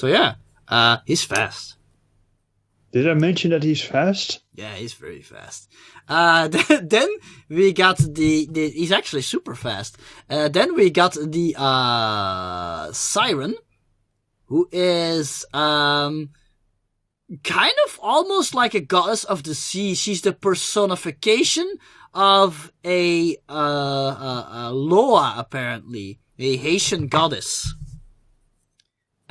So yeah, he's fast. Did I mention that he's fast? Yeah, he's very fast. Then we got the he's actually super fast. Then we got the Siren, who is kind of almost like a goddess of the sea. She's the personification of a Loa, apparently, a Haitian goddess.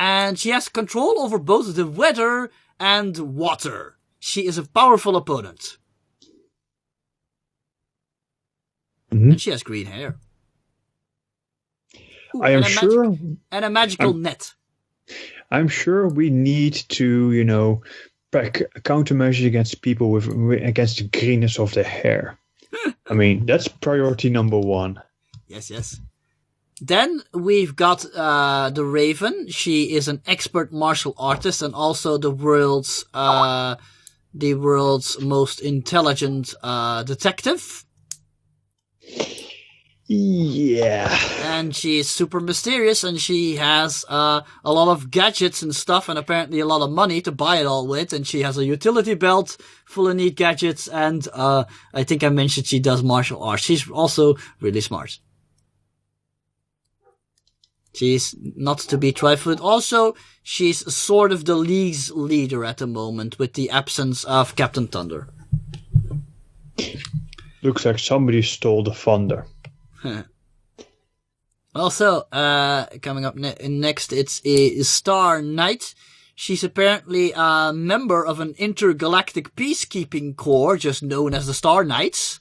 And she has control over both the weather and water. She is a powerful opponent. Mm-hmm. And she has green hair. Ooh, I am sure... and a magical net. I'm sure we need to, back countermeasures against people against the greenness of their hair. I mean, that's priority number 1. Yes. Then we've got the Raven. She is an expert martial artist and also the world's most intelligent detective. Yeah. And she is super mysterious, and she has a lot of gadgets and stuff, and apparently a lot of money to buy it all with. And she has a utility belt full of neat gadgets, and I think I mentioned she does martial arts. She's also really smart. She's not to be trifled with. Also, she's sort of the league's leader at the moment, with the absence of Captain Thunder. Looks like somebody stole the thunder. Also, coming up next, it's a Star Knight. She's apparently a member of an intergalactic peacekeeping corps, just known as the Star Knights.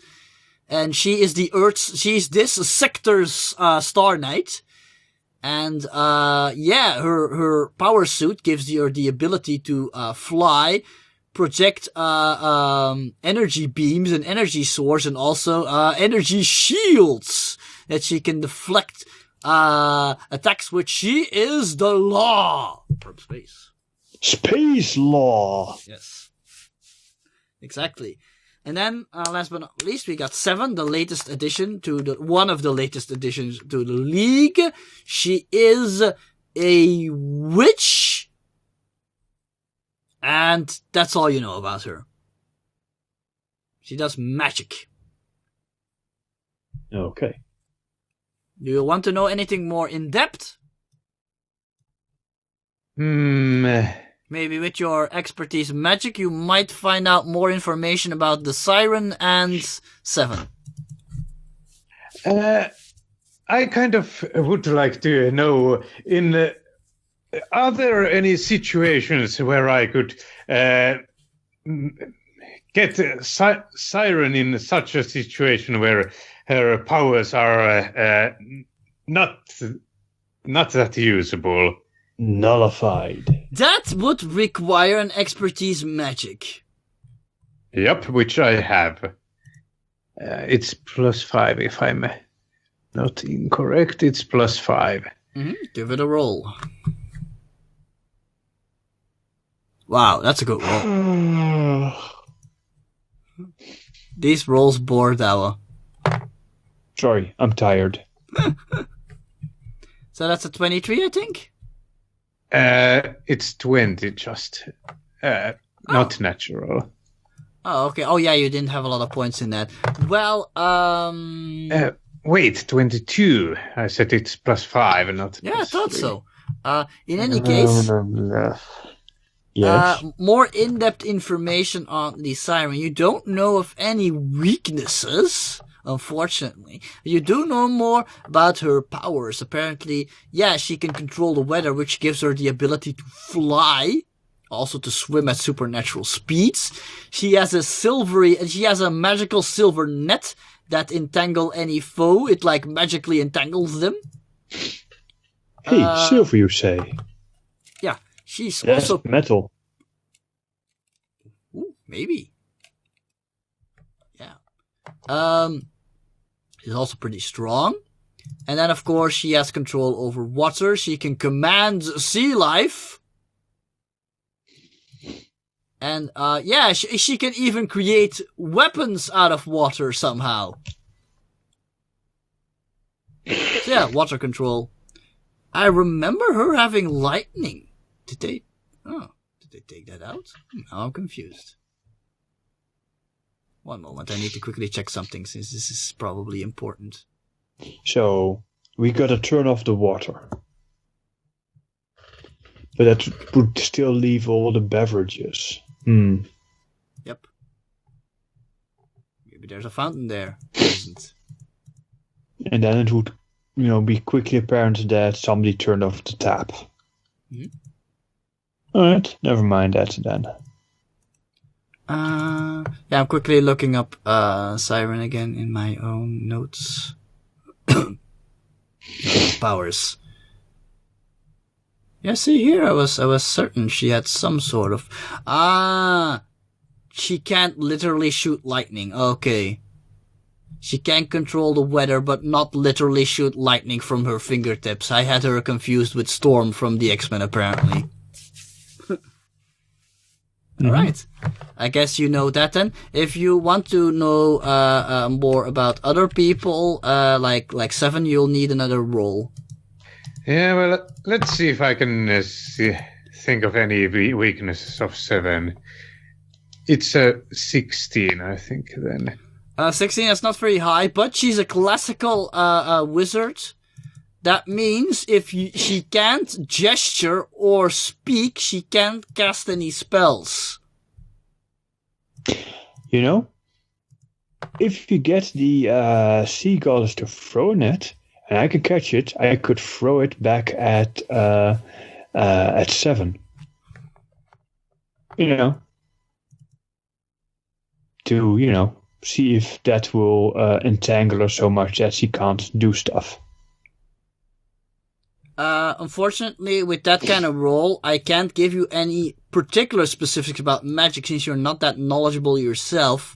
And she's this sector's Star Knight. And, her power suit gives her the ability to, fly, project, energy beams and energy swords, and also, energy shields that she can deflect, attacks with. She is the law from space. Space law! Yes. Exactly. And then, last but not least, we got 7, the latest addition one of the latest additions to the league. She is a witch. And that's all you know about her. She does magic. Okay. Do you want to know anything more in depth? Maybe with your expertise in magic, you might find out more information about the Siren and 7. I kind of would like to know, are there any situations where I could get Siren in such a situation where her powers are not that usable? Nullified. That would require an expertise in magic. Yep, which I have. It's +5 if I'm not incorrect. It's +5. Mm-hmm. Give it a roll. Wow, that's a good roll. These rolls bore Dawa. Sorry, I'm tired. So that's a 23, I think? It's 20, just not natural. Oh, okay. Oh, yeah, you didn't have a lot of points in that. Well, wait, 22. I said it's +5 and not. Yeah, I thought so. In any case, yes. More in-depth information on the Siren. You don't know of any weaknesses, unfortunately. You do know more about her powers. Apparently, yeah, she can control the weather, which gives her the ability to fly, also to swim at supernatural speeds. She has a magical silver net that entangle any foe. It magically entangles them. Hey, silver, you say? Yeah, she's That's also metal. Ooh, maybe. Yeah. She's also pretty strong. And then, of course, she has control over water. She can command sea life. And, she can even create weapons out of water somehow. So, yeah, water control. I remember her having lightning Did they take that out? Now I'm confused. One moment, I need to quickly check something since this is probably important. So we gotta turn off the water. But that would still leave all the beverages. Yep. Maybe there's a fountain there. There isn't. And then it would, be quickly apparent that somebody turned off the tap. Alright, never mind that then. Yeah, I'm quickly looking up Siren again in my own notes. Powers. Yeah, see here, I was certain she had some sort of... she can't literally shoot lightning. Okay. She can control the weather, but not literally shoot lightning from her fingertips. I had her confused with Storm from the X-Men, apparently. Alright. I guess you know that then. If you want to know more about other people, like Seven, you'll need another roll. Yeah, well, let's see if I can think of any weaknesses of Seven. It's a 16, I think, then. 16, that's not very high, but she's a classical wizard. That means if she can't gesture or speak, she can't cast any spells. If you get the sea goddess to throw a net, and I could catch it, I could throw it back at Seven. To, see if that will entangle her so much that she can't do stuff. Unfortunately, with that kind of role, I can't give you any particular specifics about magic since you're not that knowledgeable yourself.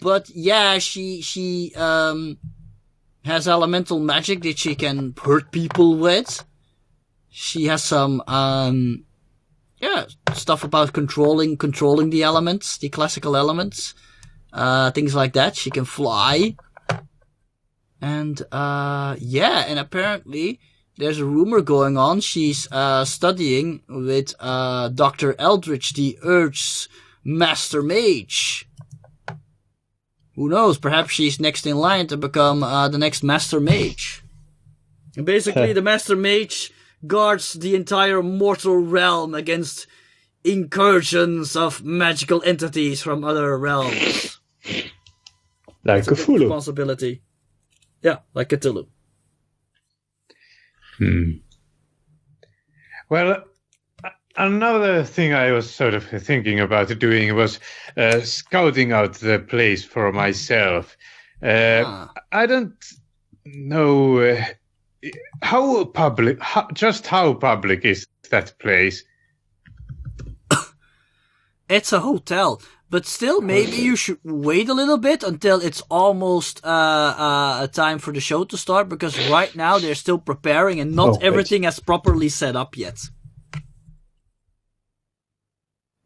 But yeah, she has elemental magic that she can hurt people with. She has some stuff about controlling the elements, the classical elements, things like that. She can fly, and and apparently there's a rumor going on. She's studying with Dr. Eldritch, the Earth's Master Mage. Who knows? Perhaps she's next in line to become the next Master Mage. And basically, the Master Mage guards the entire mortal realm against incursions of magical entities from other realms. Like Cthulhu. Responsibility. Yeah, like Cthulhu. Well, another thing I was sort of thinking about doing was scouting out the place for myself. I don't know how public is that place? It's a hotel, but still, maybe you should wait a little bit until it's almost time for the show to start, because right now they're still preparing and not everything has properly set up yet.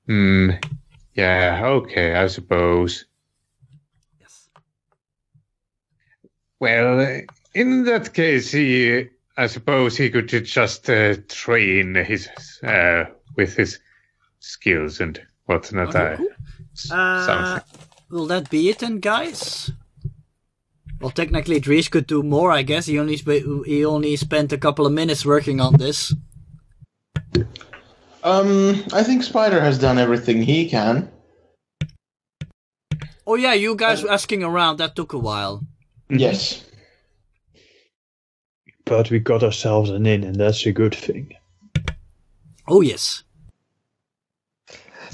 Yeah, okay, I suppose. Yes. Well, in that case, I suppose he could just train his with his skills and whatnot. Okay, cool. Will that be it then, guys? Well, technically, Dries could do more, I guess. He only spent a couple of minutes working on this. I think Spider has done everything he can. Oh yeah, you guys were asking around. That took a while. Yes. But we got ourselves an inn, and that's a good thing. Oh yes.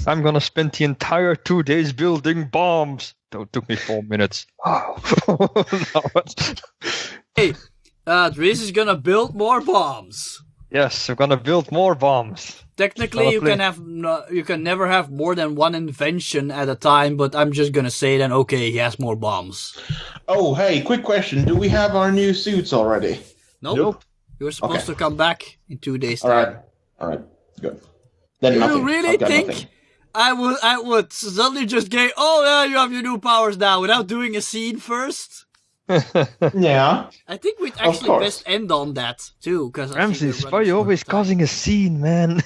I'm gonna spend the entire 2 days building bombs. It took me 4 minutes. Hey, Dries is gonna build more bombs. Yes, I'm gonna build more bombs. Technically, you can never have more than one invention at a time, but I'm just gonna say then, okay, he has more bombs. Oh, hey, quick question. Do we have our new suits already? Nope. You're supposed to come back in 2 days' time. All right, good. Then you nothing. really think nothing. I would suddenly just go, oh yeah, you have your new powers now, without doing a scene first? Yeah. I think we'd Of actually course. best end on that too, because Ramses, why are you always causing a scene, man?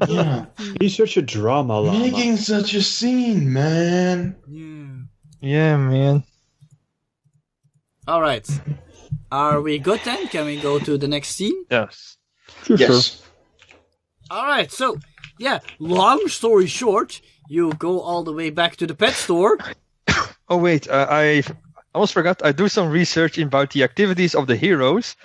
Yeah. He's such a drama llama. Making such a scene, man. Yeah. Yeah, man. All right. Are we good then? Can we go to the next scene? Yes. Sure. Yes. All right. So, yeah. Long story short, you go all the way back to the pet store. Oh wait, I almost forgot. I do some research about the activities of the heroes,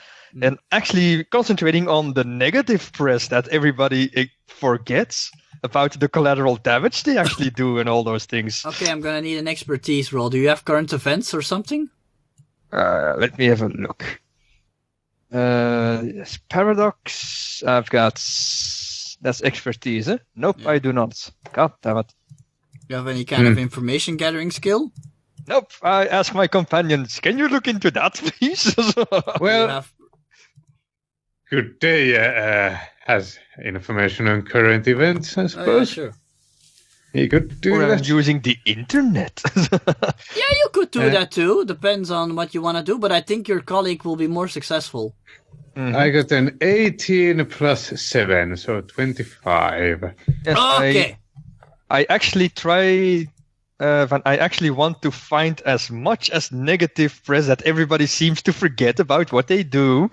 and actually concentrating on the negative press that everybody forgets about the collateral damage they actually do and all those things. Okay, I'm gonna need an expertise roll. Do you have current events or something? Let me have a look. Yes, Paradox. I've got. That's expertise, eh? Nope, Yeah. I do not. God damn it. Do you have any kind of information gathering skill? Nope, I ask my companions, can you look into that, please? You Well, have... good day has information on current events, I Oh, yeah, suppose. sure. He could do Or I'm that. using the internet. Yeah, you could do that too. Depends on what you want to do, but I think your colleague will be more successful. I got an 18 plus 7, so 25. Yes, Okay. I actually try. I actually want to find as much as negative press that everybody seems to forget about what they do.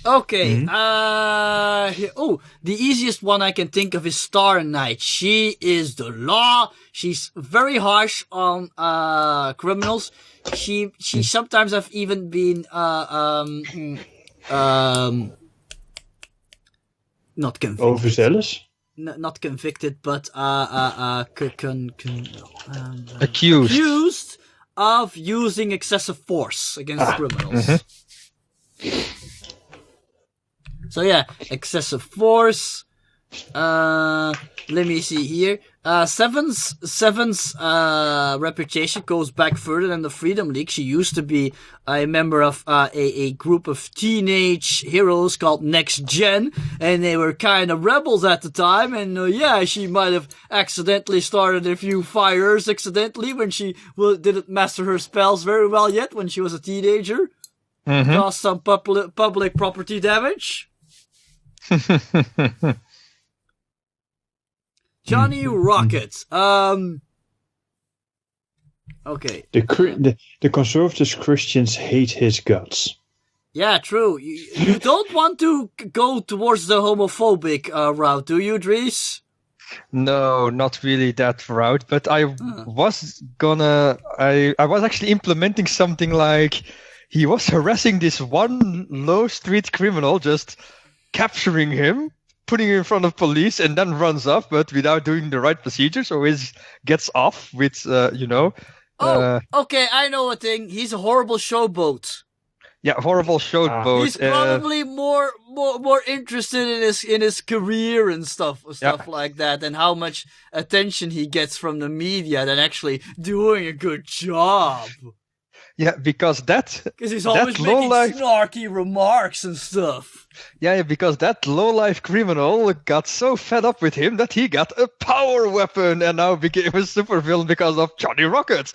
Okay, the easiest one I can think of is Star Knight. She is the law. She's very harsh on criminals. She sometimes have even been not convicted. Overzealous? Not convicted, but Accused. of using excessive force against criminals. So yeah, excessive force. Let me see here. Seven's reputation goes back further than the Freedom League. She used to be a member of a group of teenage heroes called Next Gen, and they were kind of rebels at the time. And yeah, she might have accidentally started a few fires accidentally when she didn't master her spells very well yet when she was a teenager. Caused some public property damage. Johnny Rocket. Okay. The conservative Christians hate his guts. Yeah, true. You don't want to go towards the homophobic route, do you, Dries? No, not really that route. But I was gonna. I was actually implementing something like he was harassing this one low street criminal, just capturing him, putting him in front of police, and then runs off, but without doing the right procedures, always gets off with, Okay, I know a thing. He's a horrible showboat. Yeah, horrible showboat. He's probably more interested in his career and stuff like that, and how much attention he gets from the media than actually doing a good job. Yeah, because he's always making snarky remarks and stuff. Yeah, because that low-life criminal got so fed up with him that he got a power weapon and now became a supervillain because of Johnny Rocket.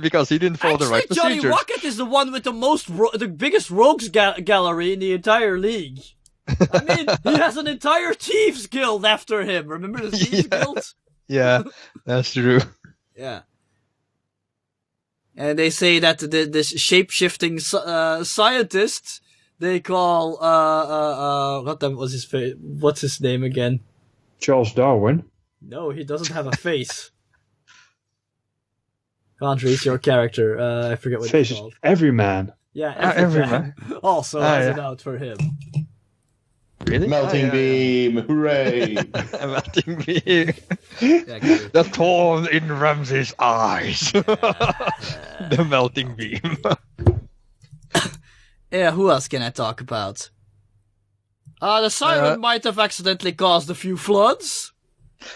Because he didn't follow the right procedures. Johnny Rocket is the one with the biggest rogues gallery in the entire league. I mean, he has an entire Thieves Guild after him. Remember the Thieves Guild? Yeah, that's true. Yeah. And they say that this shape-shifting scientist they call what's his name again? Charles Darwin. No, he doesn't have a face. Andres, your character. I forget what it's called. Everyman. Yeah, Everyman. Also has it out for him. Really? Melting beam, hooray! Melting beam. Yeah, the thorn in Ramses' eyes. The melting beam. Yeah, who else can I talk about? The siren might have accidentally caused a few floods.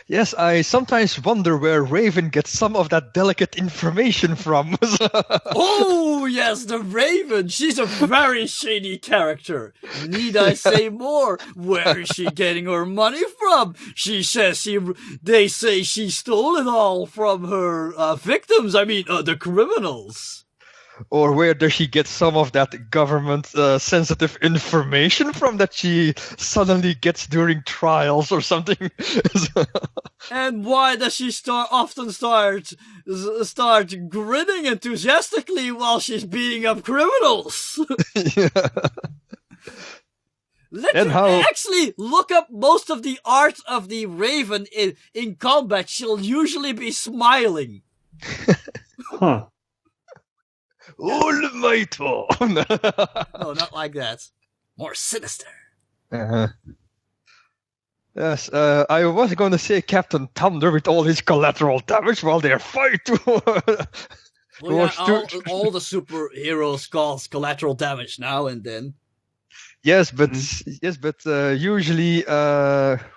Yes, I sometimes wonder where Raven gets some of that delicate information from. Oh, yes, the Raven. She's a very shady character. Need I say more? Where is she getting her money from? She says they say she stole it all from her victims. I mean, the criminals. Or where does she get some of that government sensitive information from that she suddenly gets during trials or something? And why does she often start grinning enthusiastically while she's beating up criminals? Yeah. Actually look up most of the art of the Raven in combat. She'll usually be smiling. Huh. Olmaito! No, not like that. More sinister. Uh-huh. Yes, I was going to say Captain Thunder with all his collateral damage while they're fighting. Well, yeah, all the superheroes cause collateral damage now and then. Yes, but usually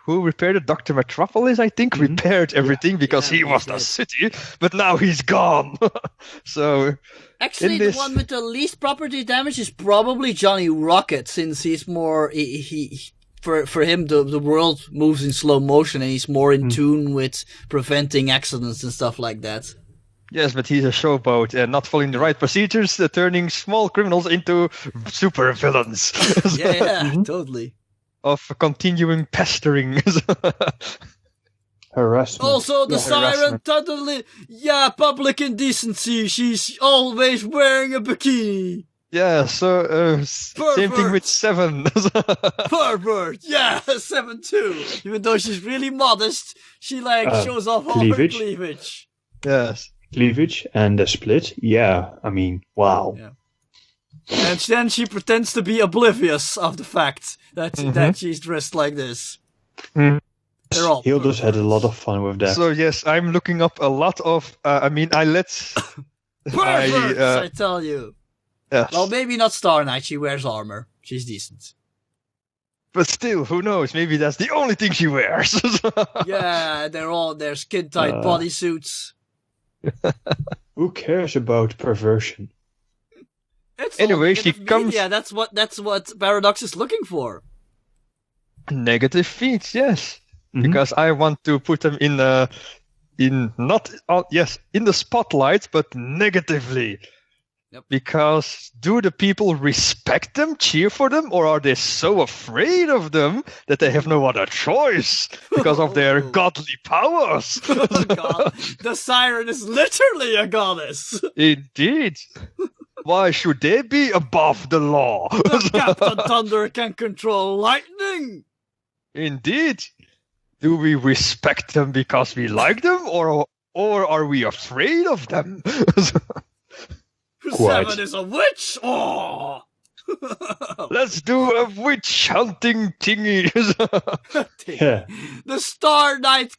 who repaired it? Dr. Metropolis, I think, repaired everything because he was the city, but now he's gone. So actually, the one with the least property damage is probably Johnny Rocket, since he's more for him the world moves in slow motion and he's more in tune with preventing accidents and stuff like that. Yes, but he's a showboat and not following the right procedures, turning small criminals into super villains. Yeah, totally. Of continuing pestering. Harassment. Also, the siren totally, public indecency. She's always wearing a bikini. Yeah, so same thing with Seven. Pervert, yeah, 7 too. Even though she's really modest, she shows off all her cleavage. Yes. Cleavage and the split. Yeah, I mean, wow. Yeah. And then she pretends to be oblivious of the fact that she's dressed like this. Hilda's had a lot of fun with that. So yes, I'm looking up a lot of. Perverts, I tell you. Yes. Well, maybe not Star Knight. She wears armor. She's decent. But still, who knows? Maybe that's the only thing she wears. Yeah, they're skin tight bodysuits. Who cares about perversion? Anyway, she comes. Yeah, that's what Paradox is looking for. Negative feats, yes, because I want to put them in the spotlight, but negatively. Yep. Because do the people respect them, cheer for them, or are they so afraid of them that they have no other choice because of their godly powers? God. The siren is literally a goddess. Indeed. Why should they be above the law? Captain Thunder can control lightning. Indeed. Do we respect them because we like them, or are we afraid of them? Seven is a witch! Oh! Let's do a witch hunting thingy. Yeah. The Star Knight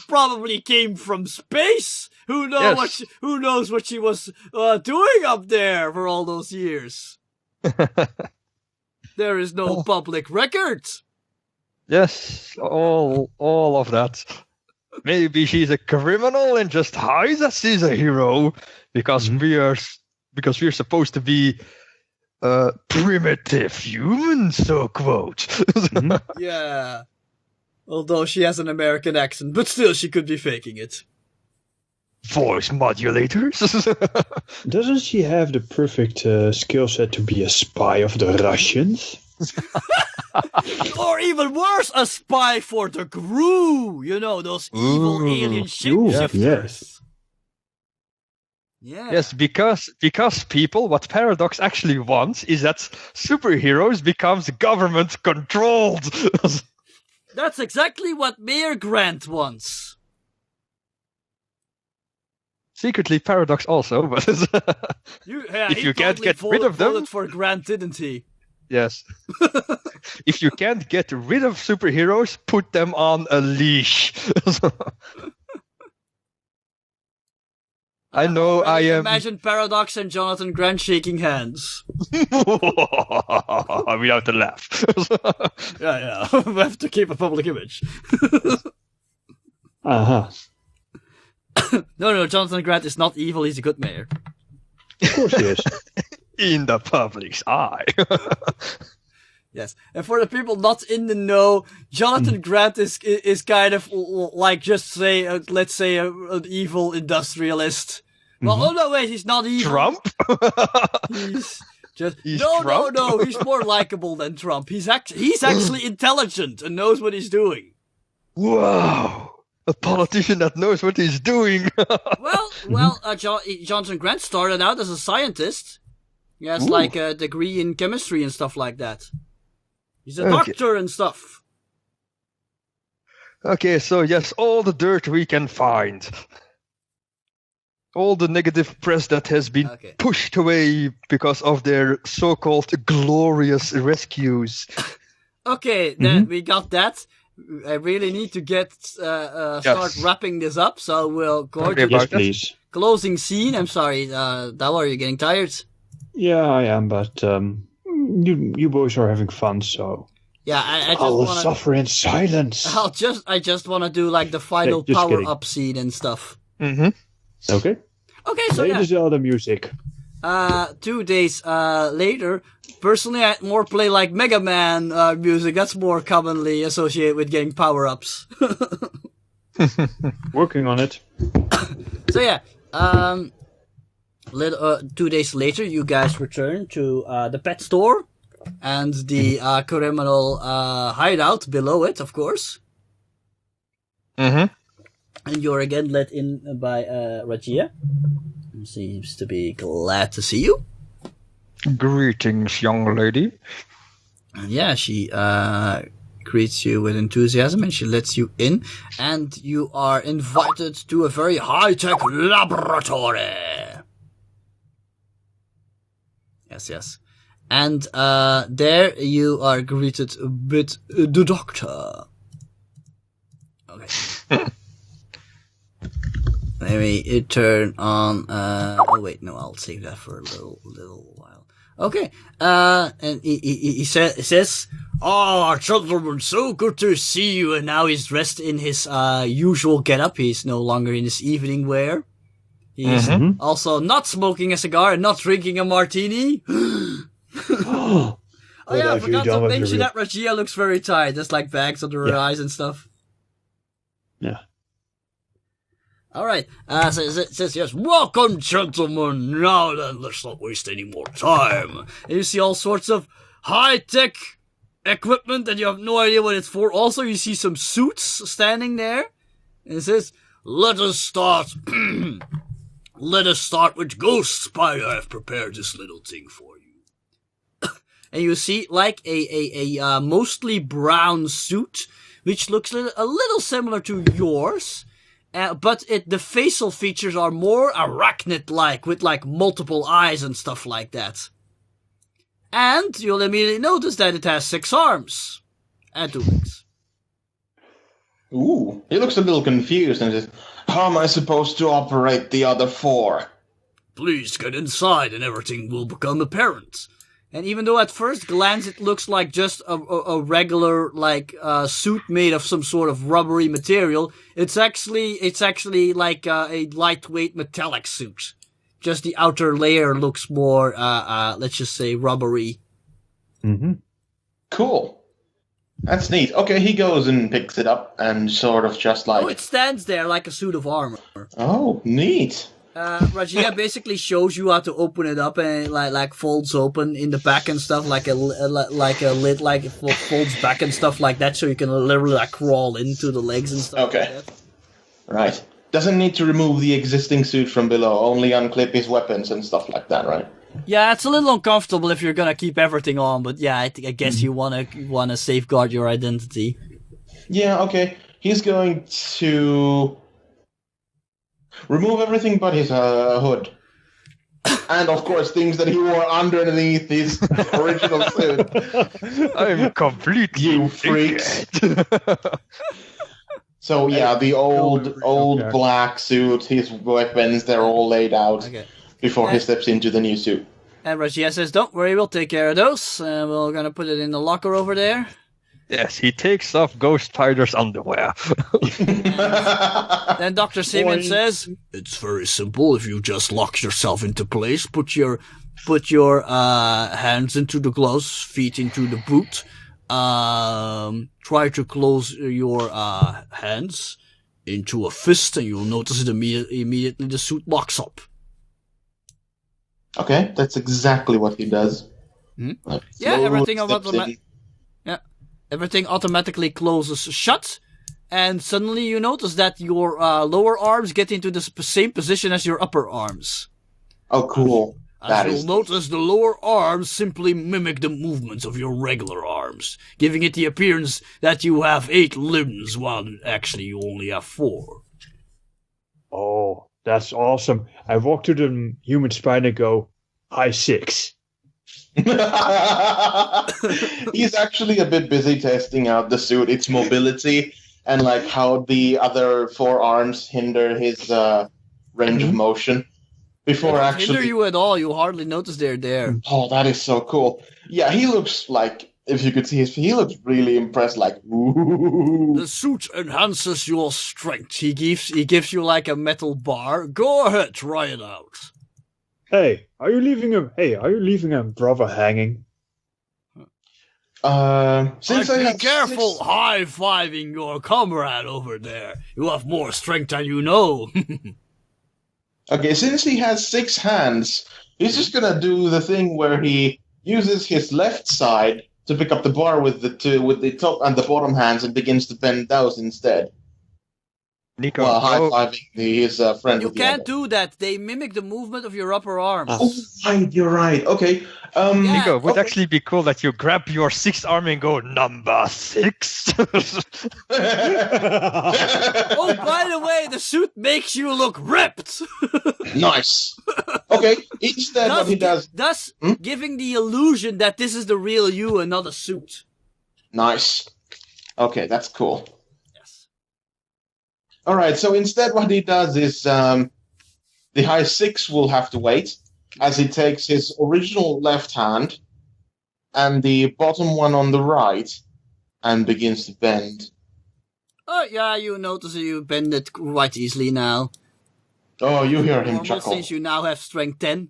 probably came from space. Who knows what she was doing up there for all those years? There is no public record. Yes, all of that. Maybe she's a criminal and just hides that she's a hero because we're supposed to be primitive humans, so quote. Yeah. Although she has an American accent, but still she could be faking it. Voice modulators? Doesn't she have the perfect skill set to be a spy of the Russians? Or even worse, a spy for the Gru. You know, those evil alien shapeshifters. Yes. Yeah. Yes, because people, what Paradox actually wants is that superheroes becomes government controlled. That's exactly what Mayor Grant wants. Secretly, Paradox also, but if you can't get rid of them, voted for Grant, didn't he? Yes. If you can't get rid of superheroes, put them on a leash. I know I am. Imagine Paradox and Jonathan Grant shaking hands. Without the laugh. Yeah. We have to keep a public image. No, Jonathan Grant is not evil. He's a good mayor. Of course he is. In the public's eye. Yes, and for the people not in the know, Jonathan Grant is kind of like, just say, let's say, an evil industrialist Well, oh no, wait, he's not evil. Trump? He's just He's no, Trump? no. He's more likable than Trump. He's actually intelligent and knows what he's doing. Wow. A politician that knows what he's doing. Johnson Grant started out as a scientist. He has like a degree in chemistry and stuff like that. He's a doctor and stuff. Okay, so yes, all the dirt we can find. All the negative press that has been pushed away because of their so-called glorious rescues. Okay, then we got that. I really need to start wrapping this up, so we'll go to Yes, please. closing scene. I'm sorry, Dal, are you getting tired? Yeah, I am, but you boys are having fun, so Yeah, I just will wanna suffer in silence. I just want to do like the final just power kidding. up scene and stuff. Mm-hmm. Okay. Okay, so Play the Zelda music. 2 days later, personally, I'd more play like Mega Man music. That's more commonly associated with getting power ups. Working on it. So yeah, 2 days later, you guys return to the pet store and the criminal hideout below it, of course. Mm-hmm. And you're again let in by Rajia. Seems to be glad to see you. Greetings, young lady. And yeah, she greets you with enthusiasm and she lets you in. And you are invited to a very high-tech laboratory. Yes. And there you are greeted with the doctor. Okay. Let me turn on, oh wait, no, I'll save that for a little while. Okay, and he says, "Oh, gentlemen, so good to see you," and now he's dressed in his, usual getup. He's no longer in his evening wear. He's also not smoking a cigar and not drinking a martini. Oh yeah, I forgot to mention that Rajia looks very tired. There's like bags under her eyes and stuff. Yeah. Alright, so it says, yes, welcome, gentlemen. Now then, let's not waste any more time. And you see all sorts of high-tech equipment and you have no idea what it's for. Also, you see some suits standing there. And it says, let us start. Let us start with Ghost Spider. I've prepared this little thing for you. And you see, like, a mostly brown suit, which looks a little similar to yours. But the facial features are more arachnid-like, with like multiple eyes and stuff like that. And you'll immediately notice that it has 6 arms and 2 legs. Ooh, he looks a little confused and says, "How am I supposed to operate the other 4? Please get inside and everything will become apparent. And even though at first glance it looks like just a regular, like, suit made of some sort of rubbery material, it's actually like a lightweight metallic suit. Just the outer layer looks more, let's just say rubbery. Mm-hmm. Cool. That's neat. Okay, he goes and picks it up and sort of just like... Oh, it stands there like a suit of armor. Oh, neat. Rajia basically shows you how to open it up and it like folds open in the back and stuff like a lid, like it folds back and stuff like that, so you can literally like crawl into the legs and stuff. Okay. Like that. Right. Doesn't need to remove the existing suit from below, only unclip his weapons and stuff like that, right? Yeah, it's a little uncomfortable if you're gonna keep everything on, but yeah, I guess you wanna safeguard your identity. Yeah, okay. He's going to remove everything but his hood. And, of course, things that he wore underneath his original suit. I'm completely You freaks. So, yeah, the old black suit, his weapons, they're all laid out before he steps into the new suit. And Rajia says, don't worry, we'll take care of those. We're gonna put it in the locker over there. Yes, he takes off Ghost Spider's underwear. Then Dr. Simeon says, it's very simple. If you just lock yourself into place, put your hands into the gloves, feet into the boot, try to close your hands into a fist, and you'll notice it immediately the suit locks up. Okay, that's exactly what he does. Everything automatically closes shut, and suddenly you notice that your lower arms get into the same position as your upper arms. Oh, cool. As you'll notice, the lower arms simply mimic the movements of your regular arms, giving it the appearance that you have 8 limbs, while actually you only have 4. Oh, that's awesome. I walk to the human spider and go, high 6. He's actually a bit busy testing out the suit, its mobility, and like how the other 4 arms hinder his range of motion. Before actually hinder you at all, you hardly notice they're there. Oh, that is so cool. Yeah, he looks like, if you could see he looks really impressed, like, ooh. The suit enhances your strength. He gives you like a metal bar. Go ahead, try it out. Hey, are you leaving a brother hanging? Since be careful high-fiving your comrade over there. You have more strength than you know. Okay, since he has 6 hands, he's just gonna do the thing where he uses his left side to pick up the bar with the top and the bottom hands and begins to bend those instead. Nico, while high-fiving his friend. You can't do that. They mimic the movement of your upper arms. Oh, right, you're right. Okay. Nico, it would actually be cool that you grab your 6th arm and go, number 6. Oh, by the way, the suit makes you look ripped. Nice. Okay, instead what he does... Thus, giving the illusion that this is the real you and not a suit. Nice. Okay, that's cool. All right, so instead what he does is the high 6 will have to wait as he takes his original left hand and the bottom one on the right and begins to bend. Oh, yeah, you notice you bend it quite easily now. Oh, you hear him chuckle. Since you now have strength 10.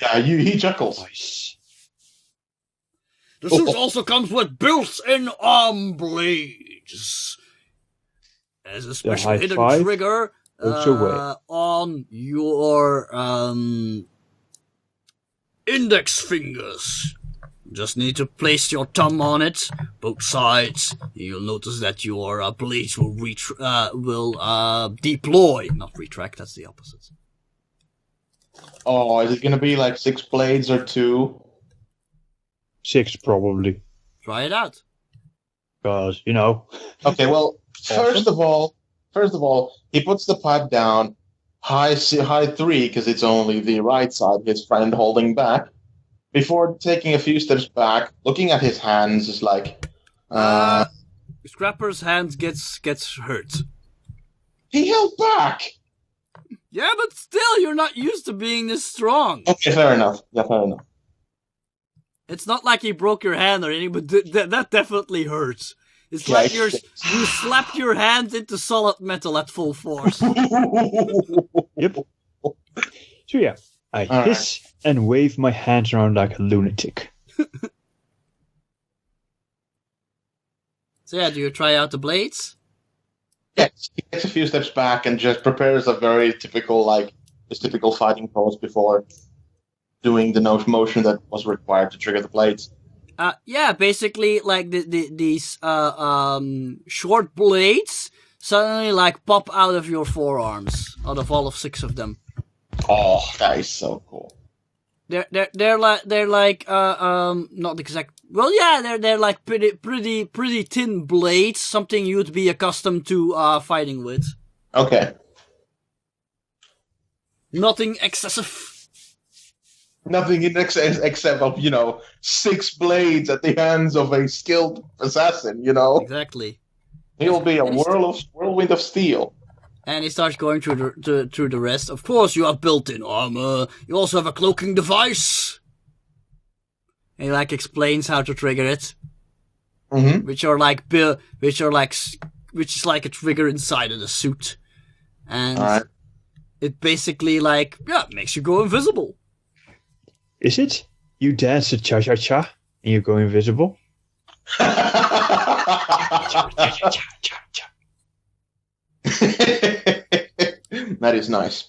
Yeah, he chuckles. Nice. The suit also comes with built-in arm blades. As a special hidden trigger on your index fingers. Just need to place your thumb on it, both sides. You'll notice that your blades will deploy, not retract. That's the opposite. Oh, is it gonna be like 6 blades or 2? 6 probably. Try it out. Because Okay, well. First of all, he puts the pipe down, high 3, because it's only the right side, his friend holding back, before taking a few steps back, looking at his hands, is like... Scrapper's hand gets hurt. He held back! Yeah, but still, you're not used to being this strong. Okay, fair enough. Yeah, fair enough. It's not like he broke your hand or anything, but that definitely hurts. It's like you slapped your hand into solid metal at full force. Yep. So yeah, I hiss and wave my hands around like a lunatic. So yeah, do you try out the blades? Yes, he takes a few steps back and just prepares a very typical fighting pose before doing the motion that was required to trigger the blades. Yeah, basically, like these short blades suddenly like pop out of your forearms, out of all of 6 of them. Oh, that is so cool. They're like not exact. Well, yeah, they're like pretty thin blades, something you'd be accustomed to fighting with. Okay. Nothing excessive. Nothing in excess except of, 6 blades at the hands of a skilled assassin, Exactly. He'll be a whirlwind of steel. And he starts going through the rest. Of course, you have built-in armor. You also have a cloaking device. And he explains how to trigger it. Mm-hmm. Which is like a trigger inside of the suit. And it basically makes you go invisible. Is it? You dance the cha-cha-cha and you go invisible? That is nice.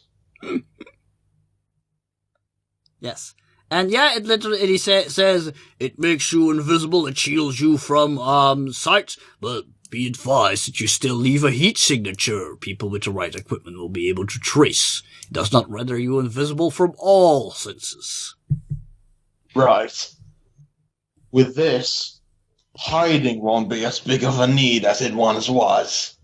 Yes. And yeah, it literally says, it makes you invisible, it shields you from sight, but be advised that you still leave a heat signature. People with the right equipment will be able to trace. It does not render you invisible from all senses. Right. With this, hiding won't be as big of a need as it once was.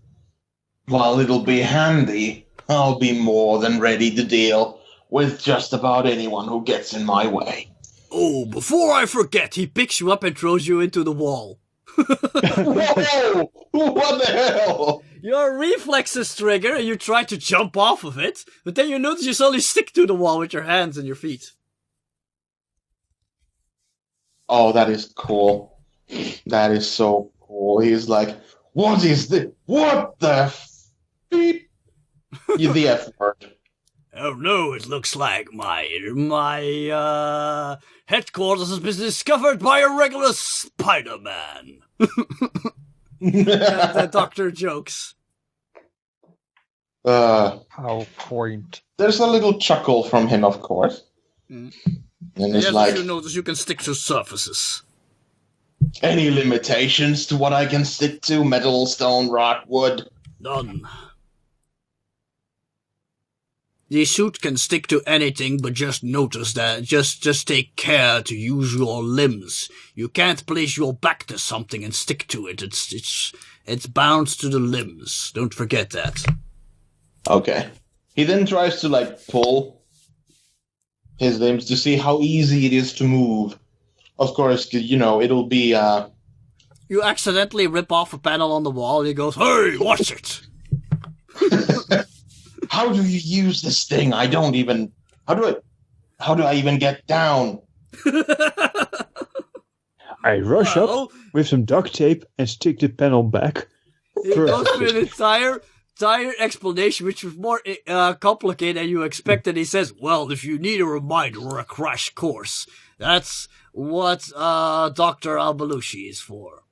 While it'll be handy, I'll be more than ready to deal with just about anyone who gets in my way. Oh, before I forget, he picks you up and throws you into the wall. Whoa! What the hell? Your reflexes trigger and you try to jump off of it, but then you notice you suddenly stick to the wall with your hands and your feet. Oh, that is cool. That is so cool. He's like, what is this? What the beep? The F word. Oh no, it looks like my headquarters has been discovered by a regular Spider-Man. The doctor jokes. How point. There's a little chuckle from him, of course. Mm. And it's Yes, like, you notice you can stick to surfaces. any limitations to what I can stick to? Metal, stone, rock, wood? None. The suit can stick to anything, but just notice that, just take care to use your limbs. You can't place your back to something and stick to it. It's bound to the limbs. Don't forget that. Okay. He then tries to, pull his limbs to see how easy it is to move. Of course, it'll be, You accidentally rip off a panel on the wall and he goes, "Hey, watch it!" How do you use this thing? I don't even... How do I even get down? I rush up with some duct tape and stick the panel back. He goes through an entire explanation, which was more complicated than you expected. He says, well, if you need a reminder or a crash course, that's what Dr. Albelushi is for.